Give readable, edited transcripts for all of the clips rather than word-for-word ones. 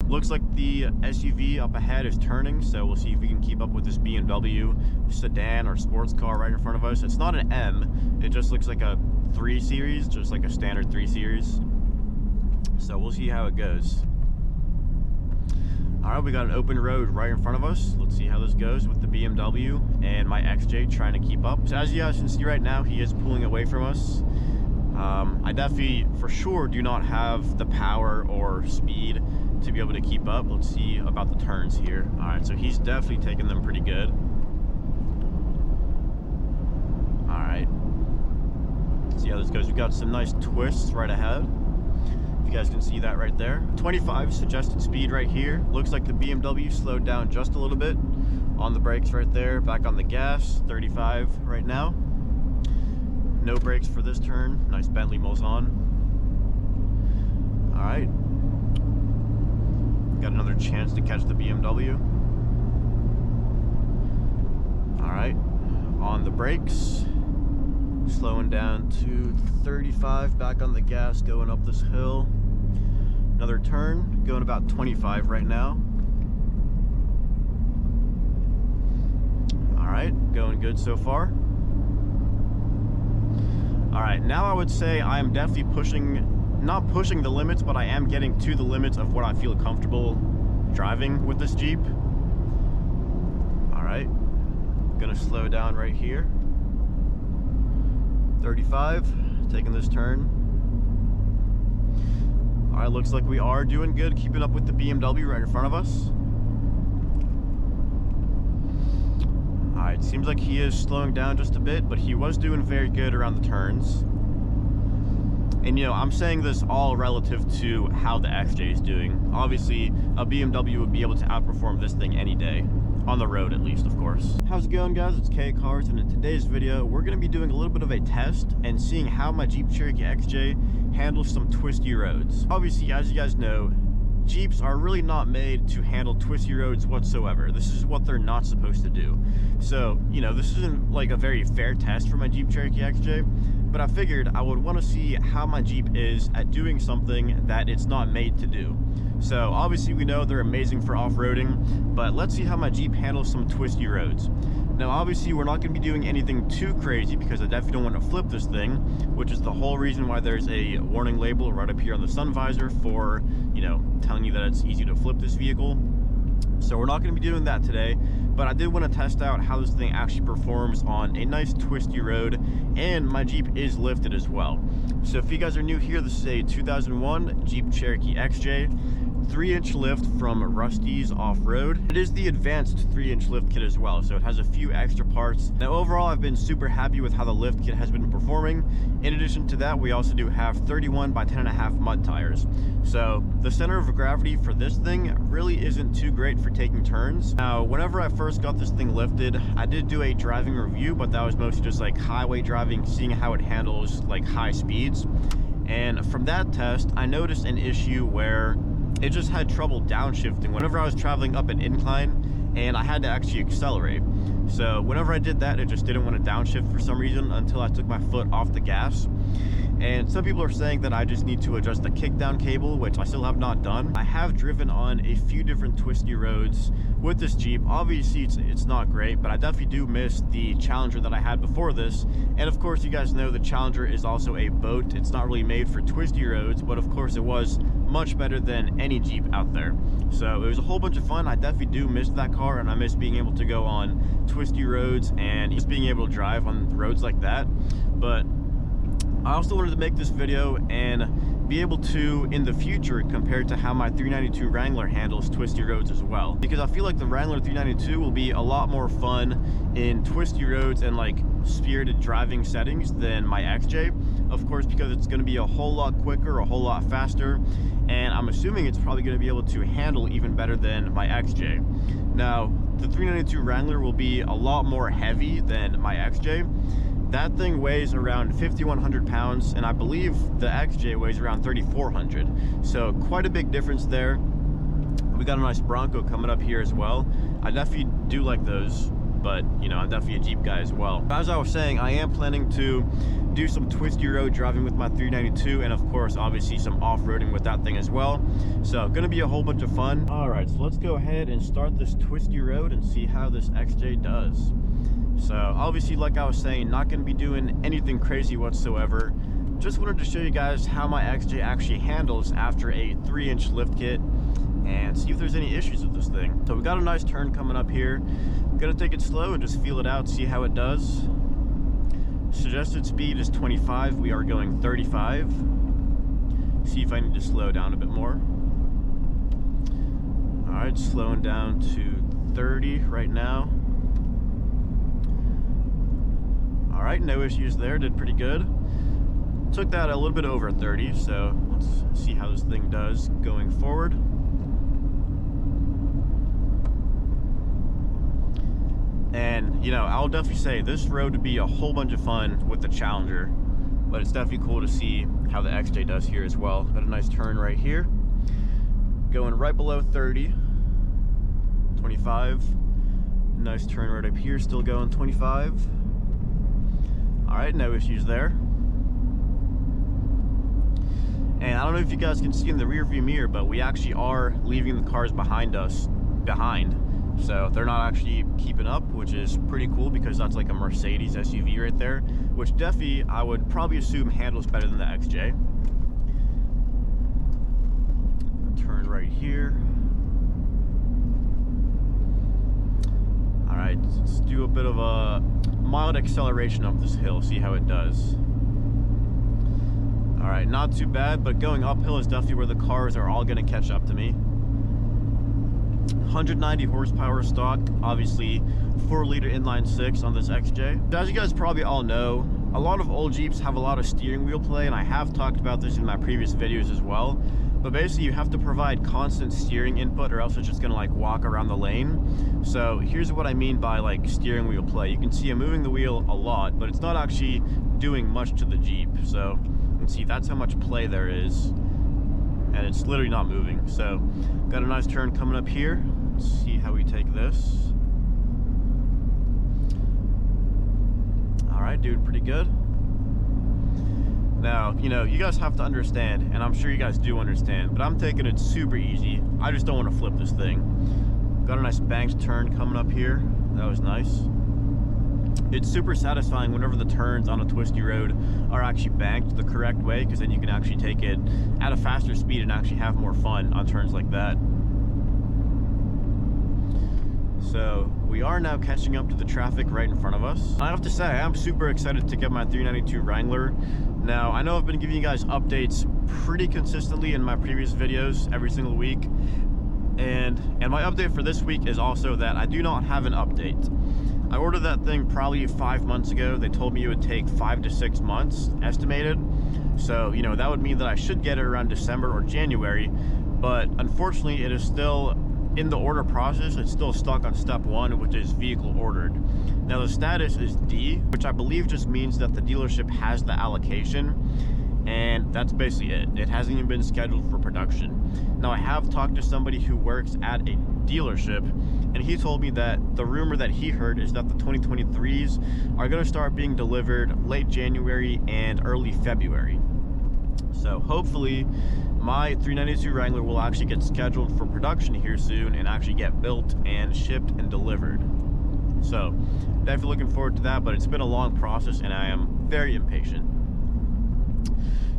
Looks like the SUV up ahead is turning, so we'll see if we can keep up with this BMW sedan or sports car right in front of us. It's not an M, it just looks like a 3 Series, just like a standard 3 Series. So we'll see how it goes. All right, we got an open road right in front of us. Let's see how this goes with the BMW and my XJ trying to keep up. So as you guys can see right now, he is pulling away from us. I definitely, for sure, do not have the power or speed to be able to keep up. Let's see about the turns here. All right, so he's definitely taking them pretty good. All right, let's see how this goes. We've got some nice twists right ahead. You guys can see that right there. 25 suggested speed right here. Looks like the BMW slowed down just a little bit on the brakes right there. Back on the gas, 35 right now. No brakes for this turn. Nice Bentley Mulsanne. All right. Got another chance to catch the BMW. All right. On the brakes. Slowing down to 35, back on the gas, going up this hill. Another turn, going about 25 right now. All right, going good so far. All right, now I would say I am definitely pushing, not pushing the limits, but I am getting to the limits of what I feel comfortable driving with this Jeep. All right, gonna slow down right here. 35, taking this turn. All right, looks like we are doing good, keeping up with the BMW right in front of us. All right, seems like he is slowing down just a bit, but he was doing very good around the turns. And you know, I'm saying this all relative to how the XJ is doing. Obviously, a BMW would be able to outperform this thing any day. On the road, at least, of course. How's it going, guys? It's K Cars, and in today's video, we're going to be doing a little bit of a test and seeing how my Jeep Cherokee XJ handles some twisty roads. Obviously, as you guys know, Jeeps are really not made to handle twisty roads whatsoever. This is what they're not supposed to do. So, you know, this isn't like a very fair test for my Jeep Cherokee XJ, but I figured I would want to see how my Jeep is at doing something that it's not made to do. So obviously we know they're amazing for off-roading, but let's see how my Jeep handles some twisty roads. Now obviously we're not going to be doing anything too crazy because I definitely don't want to flip this thing, which is the whole reason why there's a warning label right up here on the sun visor for, you know, telling you that it's easy to flip this vehicle. So we're not going to be doing that today, but I did want to test out how this thing actually performs on a nice twisty road, and my Jeep is lifted as well. So if you guys are new here, this is a 2001 Jeep Cherokee XJ, 3-inch lift from Rusty's Off-Road. It is the advanced 3-inch lift kit as well, so it has a few extra parts. Now overall, I've been super happy with how the lift kit has been performing. In addition to that, we also do have 31 by 10.5 mud tires. So the center of gravity for this thing really isn't too great for taking turns. Now, whenever I first got this thing lifted, I did do a driving review, but that was mostly just like highway driving, seeing how it handles like high speeds. And from that test, I noticed an issue where it just had trouble downshifting whenever I was traveling up an incline and I had to actually accelerate. So whenever I did that, it just didn't want to downshift for some reason until I took my foot off the gas. And some people are saying that I just need to adjust the kickdown cable, which I still have not done. I have driven on a few different twisty roads with this Jeep. Obviously, it's not great, but I definitely do miss the Challenger that I had before this. And of course, you guys know the Challenger is also a boat. It's not really made for twisty roads, but of course it was much better than any Jeep out there. So it was a whole bunch of fun. I definitely do miss that car, and I miss being able to go on twisty roads and just being able to drive on roads like that. But I also wanted to make this video and be able to, in the future, compare it to how my 392 Wrangler handles twisty roads as well. Because I feel like the Wrangler 392 will be a lot more fun in twisty roads and like spirited driving settings than my XJ. Of course, because it's going to be a whole lot quicker, a whole lot faster, and I'm assuming it's probably going to be able to handle even better than my XJ. Now, the 392 Wrangler will be a lot more heavy than my XJ. That thing weighs around 5,100 pounds, and I believe the XJ weighs around 3,400. So quite a big difference there. We got a nice Bronco coming up here as well. I definitely do like those but you know, I'm definitely a Jeep guy as well. As I was saying, I am planning to do some twisty road driving with my 392, and of course obviously some off-roading with that thing as well. So gonna be a whole bunch of fun. All right, so let's go ahead and start this twisty road and see how this XJ does. So obviously, like I was saying, not gonna be doing anything crazy whatsoever. Just wanted to show you guys how my XJ actually handles after a 3-inch lift kit and see if there's any issues with this thing. So we got a nice turn coming up here. Gonna take it slow and just feel it out, see how it does. Suggested speed is 25. We are going 35. See if I need to slow down a bit more. All right, slowing down to 30 right now. All right, no issues there, did pretty good. Took that a little bit over 30, so let's see how this thing does going forward. And, you know, I'll definitely say this road would be a whole bunch of fun with the Challenger, but it's definitely cool to see how the XJ does here as well. Got a nice turn right here. Going right below 30, 25. Nice turn right up here, still going 25. All right, no issues there. And I don't know if you guys can see in the rear view mirror, but we actually are leaving the cars behind us behind. So they're not actually keeping up, which is pretty cool because that's like a Mercedes SUV right there, which definitely I would probably assume handles better than the XJ. Turn right here. All right, let's do a bit of a mild acceleration up this hill, see how it does. All right, not too bad, but going uphill is definitely where the cars are all gonna catch up to me. 190 horsepower stock, obviously 4-liter inline-6 on this XJ. As you guys probably all know, a lot of old Jeeps have a lot of steering wheel play, and I have talked about this in my previous videos as well. But basically you have to provide constant steering input or else it's just gonna like walk around the lane. So here's what I mean by like steering wheel play. You can see I'm moving the wheel a lot, but it's not actually doing much to the Jeep. So you can see that's how much play there is, and it's literally not moving. So got a nice turn coming up here. Let's see how we take this. All right, doing pretty good. Now, you know, you guys have to understand, and I'm sure you guys do understand, but I'm taking it super easy. I just don't want to flip this thing. Got a nice banked turn coming up here. That was nice. It's super satisfying whenever the turns on a twisty road are actually banked the correct way, because then you can actually take it at a faster speed and actually have more fun on turns like that. So we are now catching up to the traffic right in front of us. I have to say, I'm super excited to get my 392 Wrangler. Now, I know I've been giving you guys updates pretty consistently in my previous videos every single week. And my update for this week is also that I do not have an update. I ordered that thing probably 5 months ago. They told me it would take 5 to 6 months estimated. So, you know, that would mean that I should get it around December or January. But unfortunately, it is still in the order process. It's still stuck on step 1, which is vehicle ordered. Now the status is D, which I believe just means that the dealership has the allocation, and that's basically it. It hasn't even been scheduled for production. Now I have talked to somebody who works at a dealership, and he told me that the rumor that he heard is that the 2023s are going to start being delivered late January and early February. So hopefully my 392 Wrangler will actually get scheduled for production here soon and actually get built and shipped and delivered. So definitely looking forward to that, but it's been a long process and I am very impatient.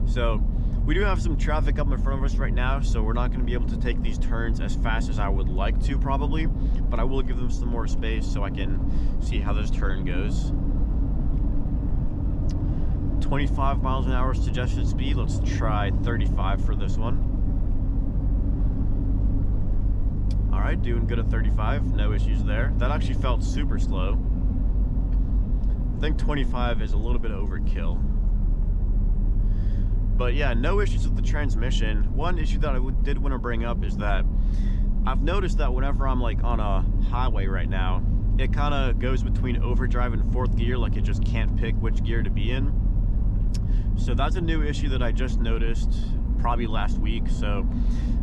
So we do have some traffic up in front of us right now, so we're not going to be able to take these turns as fast as I would like to probably, but I will give them some more space so I can see how this turn goes. 25 miles an hour suggested speed. Let's try 35 for this one. All right, doing good at 35, no issues there. That actually felt super slow. I think 25 is a little bit overkill. But yeah, no issues with the transmission. One issue that I did want to bring up is that I've noticed that whenever I'm like on a highway right now, it kind of goes between overdrive and 4th gear, like it just can't pick which gear to be in. So that's a new issue that I just noticed. probably last week, so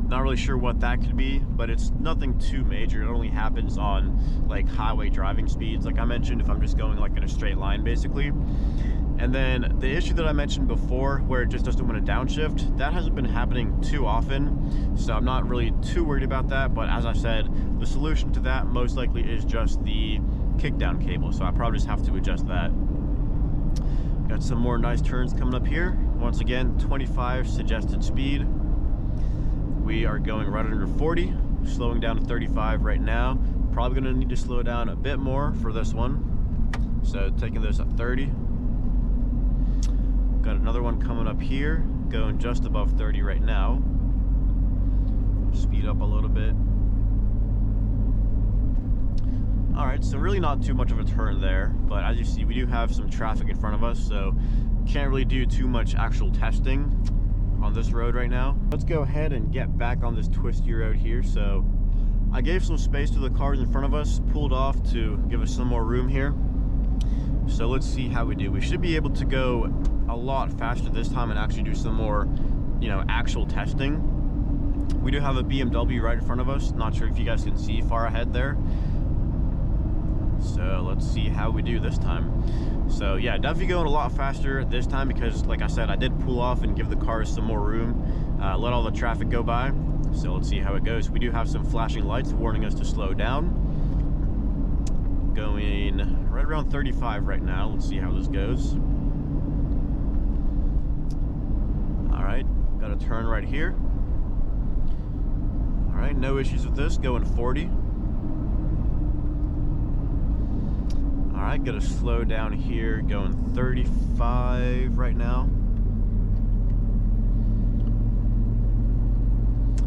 not really sure what that could be, but it's nothing too major. It only happens on like highway driving speeds, like I mentioned, if I'm just going like in a straight line basically. And then the issue that I mentioned before, where it just doesn't want to downshift, that hasn't been happening too often, so I'm not really too worried about that. But as I said, the solution to that most likely is just the kickdown cable, so I probably just have to adjust that. Got some more nice turns coming up here. Once again, 25 suggested speed. We are going right under 40, slowing down to 35 right now. Probably going to need to slow down a bit more for this one, so taking this at 30. Got another one coming up here, going just above 30 right now. Speed up a little bit. All right, so really not too much of a turn there, but as you see, we do have some traffic in front of us, so can't really do too much actual testing on this road right now. Let's go ahead and get back on this twisty road here. So I gave some space to the cars in front of us, pulled off to give us some more room here. So let's see how we do. We should be able to go a lot faster this time and actually do some more, you know, actual testing. We do have a BMW right in front of us. Not sure if you guys can see far ahead there. So let's see how we do this time. So yeah, definitely going a lot faster this time because, like I said, I did pull off and give the cars some more room, let all the traffic go by. So let's see how it goes. We do have some flashing lights warning us to slow down. Going right around 35 right now. Let's see how this goes. All right, got a turn right here. All right, no issues with this, going 40. All right, got to slow down here, going 35 right now.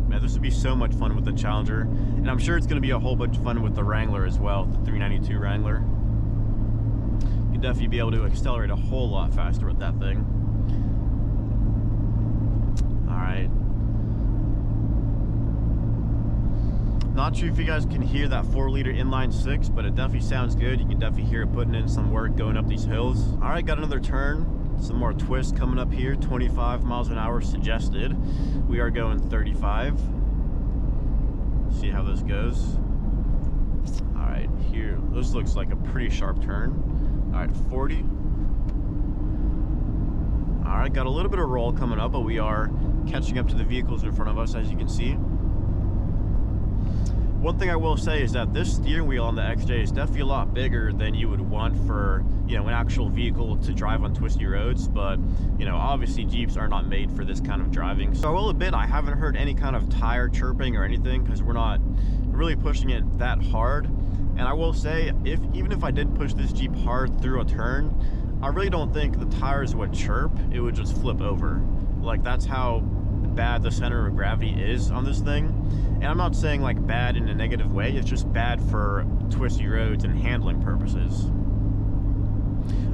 Man, this would be so much fun with the Challenger, and I'm sure it's going to be a whole bunch of fun with the Wrangler as well, the 392 Wrangler. You'd definitely be able to accelerate a whole lot faster with that thing. All right. Not sure if you guys can hear that 4-liter inline 6, but it definitely sounds good. You can definitely hear it putting in some work going up these hills. All right, got another turn. Some more twists coming up here. 25 miles an hour suggested. We are going 35. See how this goes. All right, here, this looks like a pretty sharp turn. All right, 40. All right, got a little bit of roll coming up, but we are catching up to the vehicles in front of us, as you can see. One thing I will say is that this steering wheel on the XJ is definitely a lot bigger than you would want for, you know, an actual vehicle to drive on twisty roads, but, you know, obviously Jeeps are not made for this kind of driving. So I will admit I haven't heard any kind of tire chirping or anything because we're not really pushing it that hard. And I will say, even if I did push this Jeep hard through a turn, I really don't think the tires would chirp. It would just flip over. Like, that's how bad the center of gravity is on this thing. And I'm not saying like bad in a negative way, it's just bad for twisty roads and handling purposes.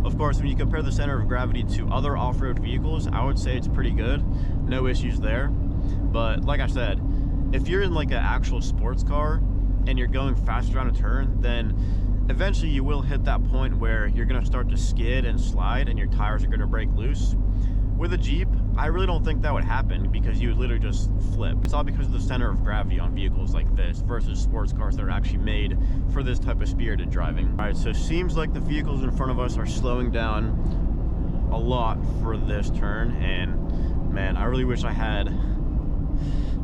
Of course, when you compare the center of gravity to other off-road vehicles, I would say it's pretty good. No issues there. But like I said, if you're in like an actual sports car and you're going faster on a turn, then eventually you will hit that point where you're going to start to skid and slide and your tires are going to break loose. With a Jeep, I really don't think that would happen because you would literally just flip. It's all because of the center of gravity on vehicles like this versus sports cars that are actually made for this type of spirited driving. All right, so it seems like the vehicles in front of us are slowing down a lot for this turn, and man, I really wish I had.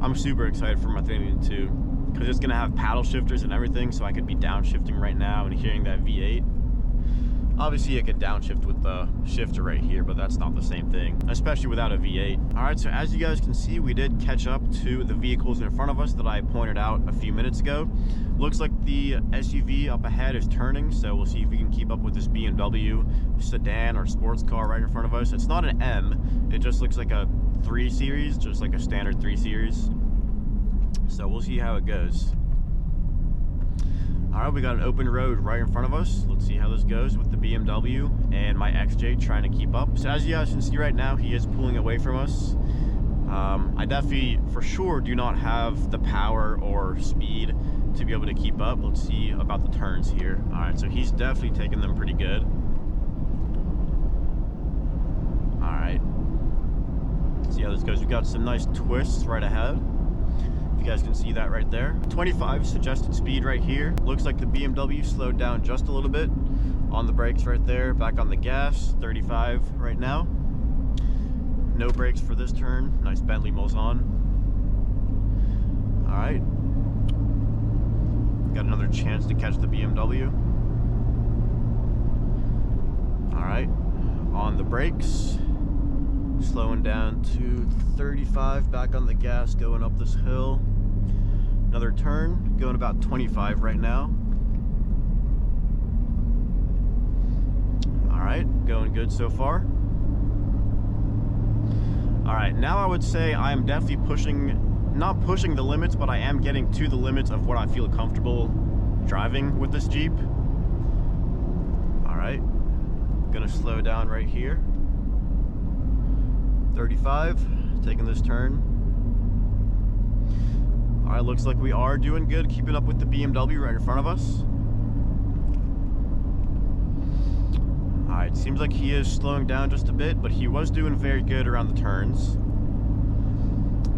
I'm super excited for my 392 because it's gonna have paddle shifters and everything, so I could be downshifting right now and hearing that V8. Obviously, I could downshift with the shifter right here, but that's not the same thing, especially without a V8. All right, so as you guys can see, we did catch up to the vehicles in front of us that I pointed out a few minutes ago. Looks like the SUV up ahead is turning, so we'll see if we can keep up with this BMW sedan or sports car right in front of us. It's not an M, it just looks like a 3 Series, just like a standard 3 Series. So we'll see how it goes. All right, we got an open road right in front of us. Let's see how this goes with the BMW and my XJ trying to keep up. So as you guys can see right now, he is pulling away from us. I definitely, for sure, do not have the power or speed to be able to keep up. Let's see about the turns here. All right, so he's definitely taking them pretty good. All right. see how this goes. We've got some nice twists right ahead. You guys can see that right there. 25 suggested speed right here. Looks like the BMW slowed down just a little bit on the brakes right there. Back on the gas, 35 right now. No brakes for this turn. Nice Bentley Mulsanne. All right. Got another chance to catch the BMW. All right. On the brakes. Slowing down to 35, back on the gas, going up this hill. Another turn, going about 25 right now. All right, going good so far. All right, now I would say I am definitely not pushing the limits, but I am getting to the limits of what I feel comfortable driving with this Jeep. All right, gonna slow down right here. 35, taking this turn. All right, looks like we are doing good, keeping up with the BMW right in front of us. All right, seems like he is slowing down just a bit, but he was doing very good around the turns.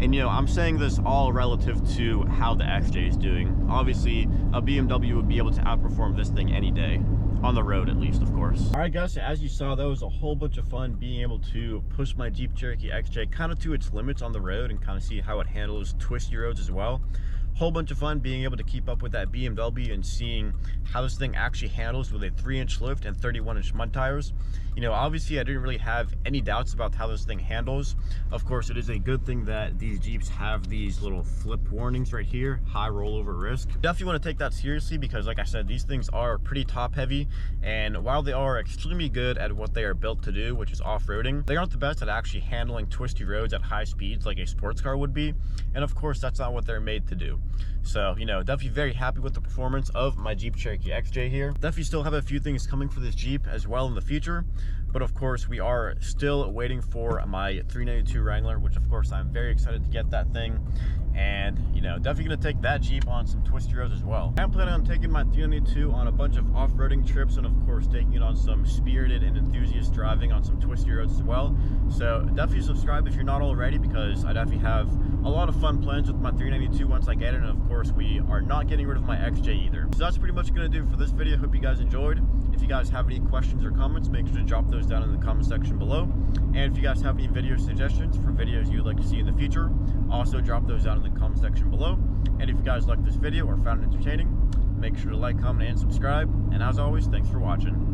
And you know, I'm saying this all relative to how the XJ is doing. Obviously, a BMW would be able to outperform this thing any day. On the road, at least, of course. All right, guys, so as you saw, that was a whole bunch of fun being able to push my Jeep Cherokee XJ kind of to its limits on the road and kind of see how it handles twisty roads as well. Whole bunch of fun being able to keep up with that BMW and seeing how this thing actually handles with a 3-inch lift and 31-inch mud tires. You know, obviously I didn't really have any doubts about how this thing handles. Of course, it is a good thing that these Jeeps have these little flip warnings right here, high rollover risk. Definitely want to take that seriously because, like I said, these things are pretty top heavy, and while they are extremely good at what they are built to do, which is off-roading, they aren't the best at actually handling twisty roads at high speeds like a sports car would be. And of course, that's not what they're made to do. So, you know, definitely very happy with the performance of my Jeep Cherokee XJ here. Definitely still have a few things coming for this Jeep as well in the future. But of course, we are still waiting for my 392 Wrangler, which of course I'm very excited to get that thing. And, you know, definitely gonna take that Jeep on some twisty roads as well. I'm planning on taking my 392 on a bunch of off-roading trips, and of course taking it on some spirited and enthusiast driving on some twisty roads as well. So definitely subscribe if you're not already, because I definitely have a lot of fun plans with my 392 once I get it. And of course, we are not getting rid of my XJ either. So that's pretty much gonna do for this video. Hope you guys enjoyed. If you guys have any questions or comments, make sure to drop those down in the comment section below. And if you guys have any video suggestions for videos you'd like to see in the future, also drop those down in the comment section below. And if you guys liked this video or found it entertaining, make sure to like, comment, and subscribe. And as always, thanks for watching.